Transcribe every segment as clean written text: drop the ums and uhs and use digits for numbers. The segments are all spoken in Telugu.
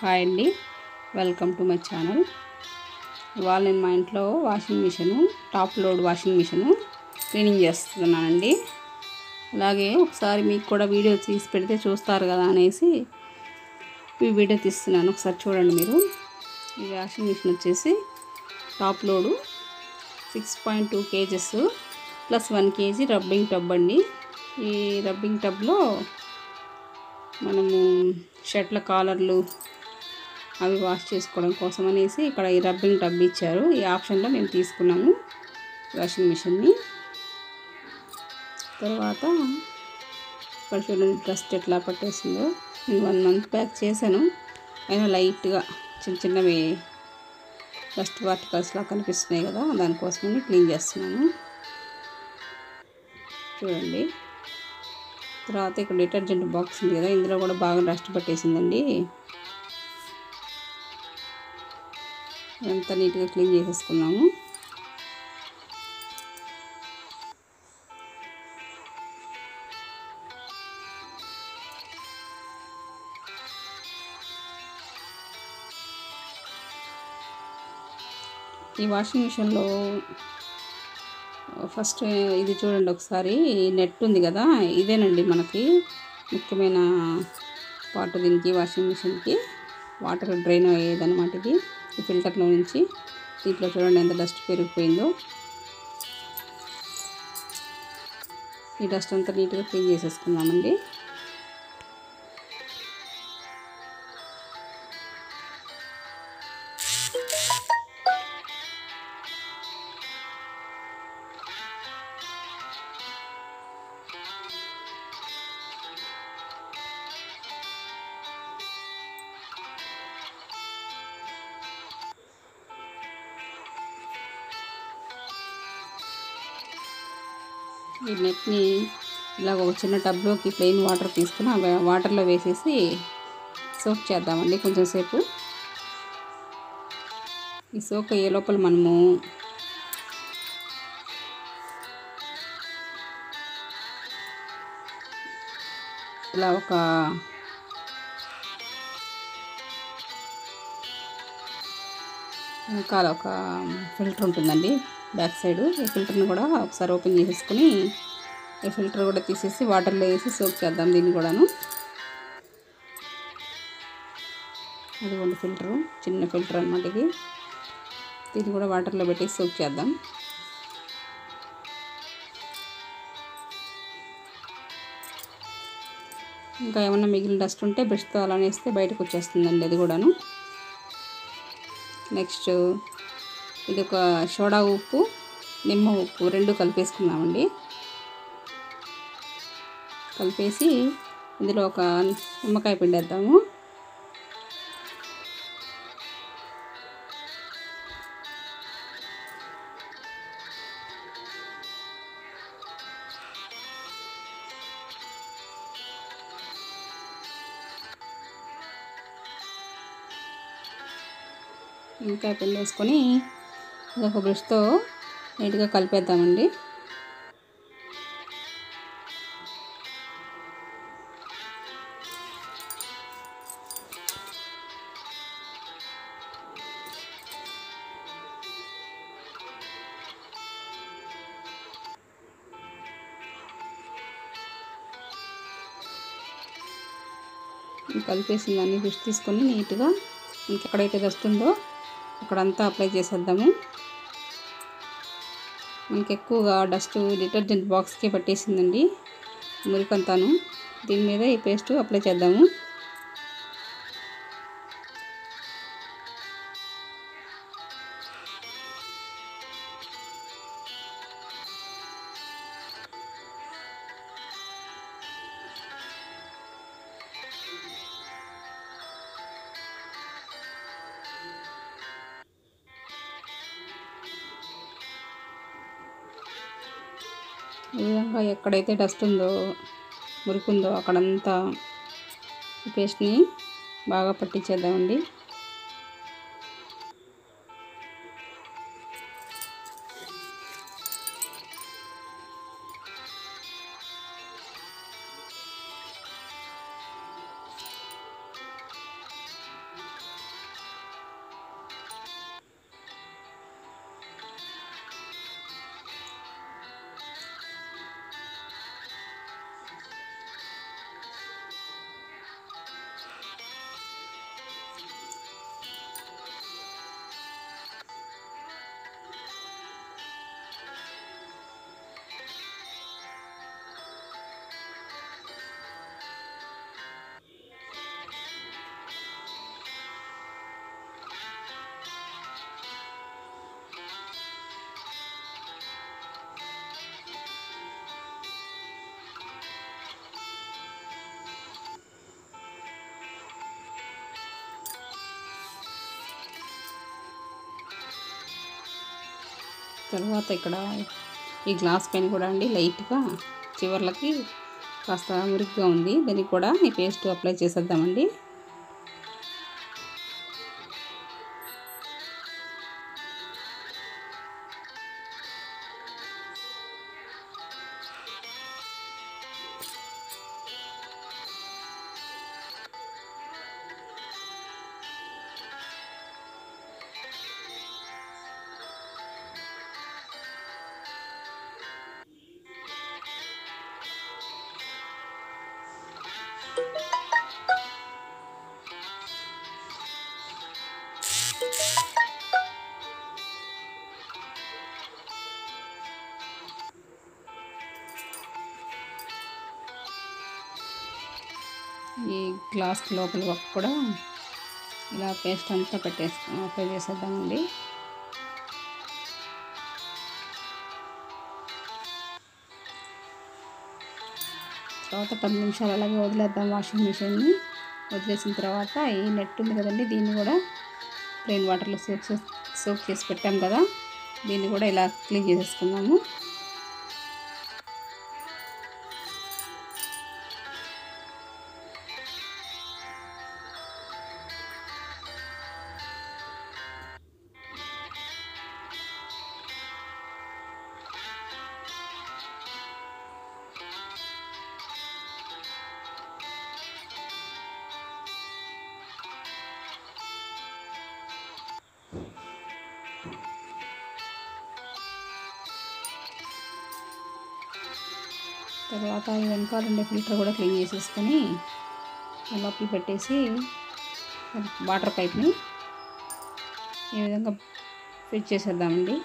హాయ్ అండి, వెల్కమ్ టు మై ఛానల్. ఇవాళ నేను మా ఇంట్లో washing machine, top load washing machine cleaning చేస్తున్నానండి. అలాగే ఒకసారి మీకు కూడా వీడియో తీసి పెడితే చూస్తారు కదా అనేసి ఈ వీడియో తీస్తున్నాను. ఒకసారి చూడండి మీరు. ఈ వాషింగ్ మిషన్ వచ్చేసి top load 6.2 kgs plus 1 kg rubbing tub అండి. ఈ రబ్బింగ్ టబ్లో మనము షర్ట్ల కాలర్లు అవి వాష్ చేసుకోవడం కోసం అనేసి ఇక్కడ ఈ రబ్బింగ్ టబ్ ఇచ్చారు. ఈ ఆప్షన్లో మేము తీసుకున్నాము వాషింగ్ మిషన్ని. తర్వాత ఇక్కడ చూడండి డస్ట్ ఎట్లా పట్టేసిందో. నేను 1 month బ్యాక్ చేశాను, అయినా లైట్గా చిన్న చిన్నవి డస్ట్ పార్టికల్స్లా కనిపిస్తున్నాయి కదా, దానికోసమని క్లీన్ చేస్తున్నాను. చూడండి. తర్వాత ఇక్కడ డిటర్జెంట్ బాక్స్ ఉంది కదా, ఇందులో కూడా బాగా డస్ట్ పట్టేసిందండి. అంతా నీట్గా క్లీన్ చేసేసుకున్నాము. ఈ వాషింగ్ మిషన్లో ఫస్ట్ ఇది చూడండి ఒకసారి, నెట్ ఉంది కదా, ఇదేనండి మనకి ముఖ్యమైన పార్ట్ దీనికి. వాషింగ్ మిషన్కి వాటర్ డ్రైన్ అయ్యేదన్నమాట ఇది. ఈ ఫిల్టర్లో నుంచి దీంట్లో చూడండి ఎంత డస్ట్ పెరిగిపోయిందో. ఈ డస్ట్ అంతా నీట్గా క్లీన్ చేసేసుకుందామండి. ఈ నెట్ని ఇలాగ ఒక చిన్న టబ్లోకి ప్లెయిన్ వాటర్ తీసుకుని ఆ వాటర్లో వేసేసి సోక్ చేద్దామండి కొంచెం సేపు. ఈ సోక్ అయ్యే లోపల మనము ఇలా ఒక వెనకాల ఒక ఫిల్టర్ ఉంటుందండి బ్యాక్ సైడ్. ఈ ఫిల్టర్ని కూడా ఒకసారి ఓపెన్ చేసేసుకుని ఈ ఫిల్టర్ కూడా తీసేసి వాటర్లో వేసి సోక్ చేద్దాం దీన్ని కూడాను. అదిగోండి ఫిల్టరు, చిన్న ఫిల్టర్ అన్నమాట ఇది. దీన్ని కూడా వాటర్లో పెట్టి సోక్ చేద్దాం. ఇంకా ఏమన్నా మిగిలిన డస్ట్ ఉంటే బ్రష్తో అలా వేస్తే బయటకు వచ్చేస్తుందండి అది కూడాను. నెక్స్ట్ ఇది ఒక సోడా ఉప్పు, నిమ్మ ఉప్పు రెండు కలిపేసుకున్నామండి. కలిపేసి ఇందులో ఒక నిమ్మకాయ పిండేద్దాము. నిమ్మకాయ పిండేసుకొని ఇదొక బ్రష్తో నీట్గా కలిపేద్దామండి. కలిపేసిన దాన్ని బ్రష్ తీసుకొని నీట్గా ఇంకెక్కడైతే డస్ట్ ఉందో అక్కడంతా అప్లై చేసేద్దాము. మనకి ఎక్కువగా డస్ట్ డిటర్జెంట్ బాక్స్కి పట్టేసిందండి మురికంతాను. దీని మీద ఈ పేస్ట్ అప్లై చేద్దాము. ఈ విధంగా ఎక్కడైతే డస్ట్ ఉందో మురికి ఉందో అక్కడంతా ఈ పేస్ట్ని బాగా పట్టించేద్దామండి. తర్వాత ఇక్కడ ఈ గ్లాస్ పైన కూడా అండి లైట్గా చివర్లకి కాస్త మురికిగా ఉంది, దానికి కూడా ఈ పేస్ట్ అప్లై చేసేద్దామండి. ఈ గ్లాస్ లోపల వరకు కూడా ఇలా పేస్ట్ అంతా అప్లై చేసేద్దామండి. తర్వాత 10 నిమిషాలు అలాగే వదిలేద్దాం వాషింగ్ మిషన్ని. వదిలేసిన తర్వాత ఈ నెట్ ఉంది కదండి, దీన్ని కూడా ప్లెయిన్ వాటర్లో సోక్ చేసి పెట్టాం కదా, దీన్ని కూడా ఇలా క్లీన్ చేసేసుకుందాము. తర్వాత ఈ వెనకాల ఉండే ఫిల్టర్ కూడా క్లీన్ చేసేసుకొని లోపల పెట్టేసి వాటర్ పైప్ని ఈ విధంగా ఫిట్ చేసేద్దామండి.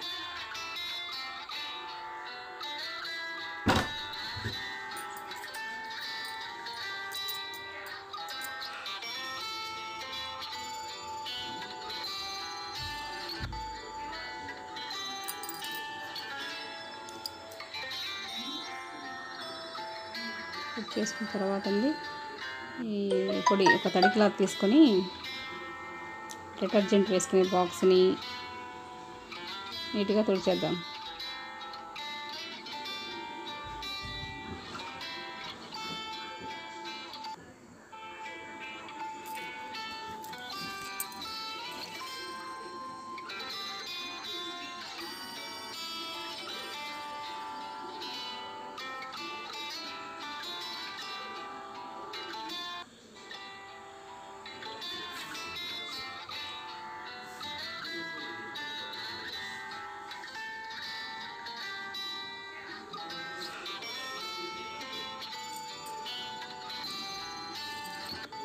ఫిట్ చేసుకున్న తర్వాత అండి ఈ పొడి ఒక తడి క్లాత్ తీసుకొని డిటర్జెంట్ వేసుకునే బాక్స్ని నీట్గా తుడిచేద్దాం.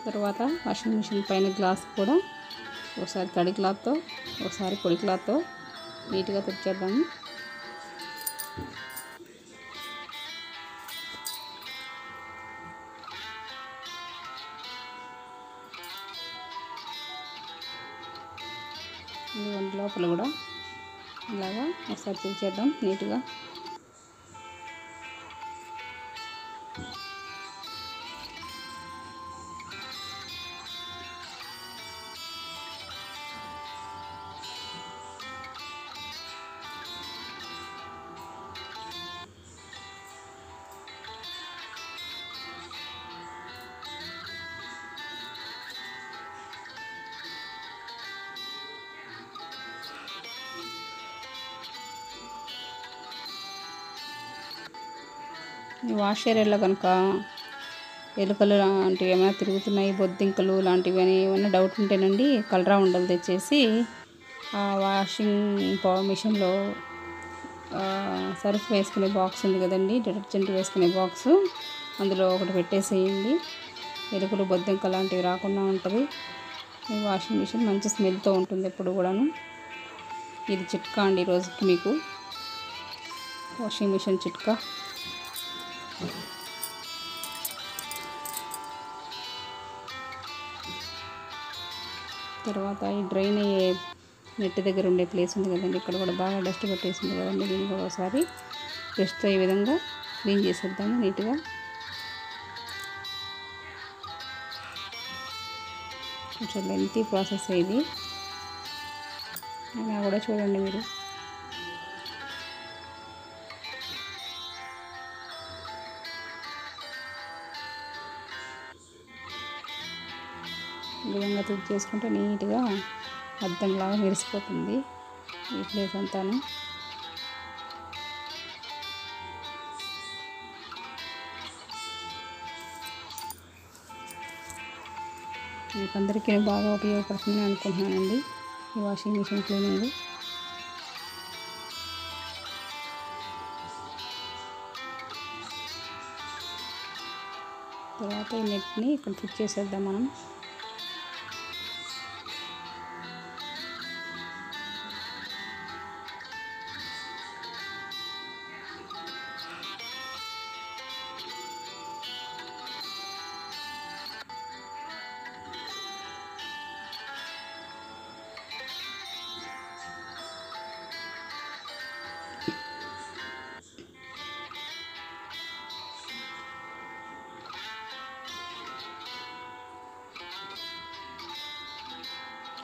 తర్వాత వాషింగ్ మిషన్ పైన గ్లాస్ కూడా ఒకసారి తడి క్లాత్తో ఒకసారి పొడి క్లాత్తో నీట్గా తుడిచేద్దాము. లోపల కూడా ఇలాగా ఒకసారి తుడిచేద్దాం నీట్గా. ఈ వాష్ ఏరియాలో కనుక ఎలుకలు లాంటివి ఏమైనా తిరుగుతున్నాయి, బొద్దింకలు లాంటివి అని ఏమైనా డౌట్ ఉంటేనండి కలరా ఉండలు తెచ్చేసి ఆ వాషింగ్ మిషన్లో సర్ఫ్ వేసుకునే బాక్స్ ఉంది కదండి, డిటర్జెంట్ వేసుకునే బాక్స్, అందులో ఒకటి పెట్టేసేయండి. ఎలుకలు బొద్దింక లాంటివి రాకుండా ఉంటుంది. ఈ వాషింగ్ మిషన్ మంచి స్మెల్తో ఉంటుంది ఎప్పుడు కూడాను. ఇది చిట్కా అండి ఈరోజుకి మీకు, వాషింగ్ మిషన్ చిట్కా. తర్వాత ఈ డ్రైన్ అయ్యే నెట్ దగ్గర ఉండే ప్లేస్ ఉంది కదండి, ఇక్కడ కూడా బాగా డస్ట్ పట్టేసింది కదండి, దీన్ని కూడా ఒకసారి బ్రష్తో ఈ విధంగా క్లీన్ చేసేద్దాము నీట్గా. కొంచెం లెంతీ ప్రాసెస్ ఇది, అయినా కూడా చూడండి మీరు. ఈ విధంగా తుడిచి చేసుకుంటే నీట్గా అద్దంలాగా మెరిసిపోతుంది ఈ ప్లేస్ అంతాను. మీకు అందరికీ బాగా ఉపయోగపడుతుందని అనుకుంటున్నానండి ఈ వాషింగ్ మిషన్ క్లీనింగ్. తర్వాత ఈ నెట్ని ఇక్కడ ఫిట్ చేసేద్దాం మనం.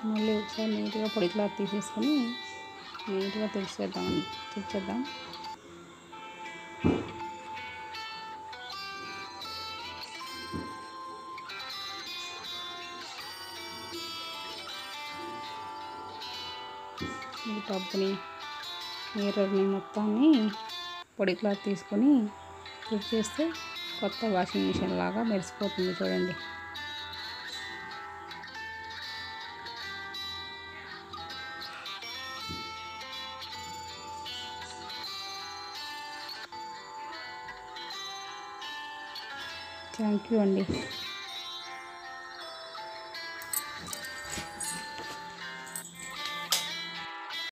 మళ్ళీ ఒకసారి నీట్గా పొడి క్లాత్ తీసేసుకొని నీట్గా తుడిచేద్దాం. ఈ టబ్ని మిర్రర్ని మొత్తాన్ని పొడి క్లాత్ తీసుకొని తుడిచేస్తే కొత్త వాషింగ్ మిషన్ లాగా మెరిసిపోతుంది చూడండి. థ్యాంక్ యూ అండి.